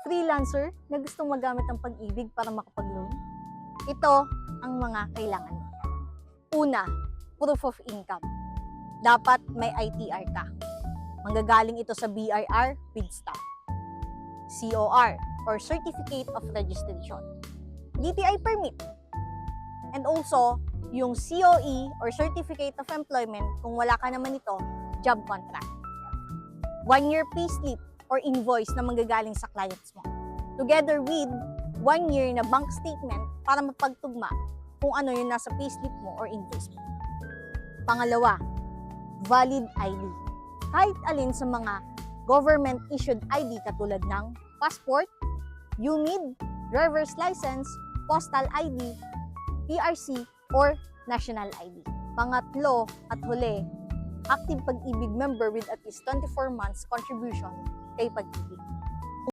freelancer na gustong magamit ang pag-ibig para makapag-loan? Ito ang mga kailangan mo. Una, proof of income. Dapat may ITR ka. Manggagaling ito sa BIR with stamp. COR or Certificate of Registration. DTI permit. And also, yung COE or Certificate of Employment, kung wala ka naman ito, job contract. 1-year payslip or invoice na manggagaling sa clients mo. Together with 1 year na bank statement para mapagtugma kung ano yung nasa payslip mo or invoice mo. Pangalawa, valid ID. Kahit alin sa mga government-issued ID katulad ng passport, UMID, driver's license, postal ID, PRC, or national ID. Pangatlo at huli, active Pag-ibig member with at least 24 months contribution kay Pag-ibig.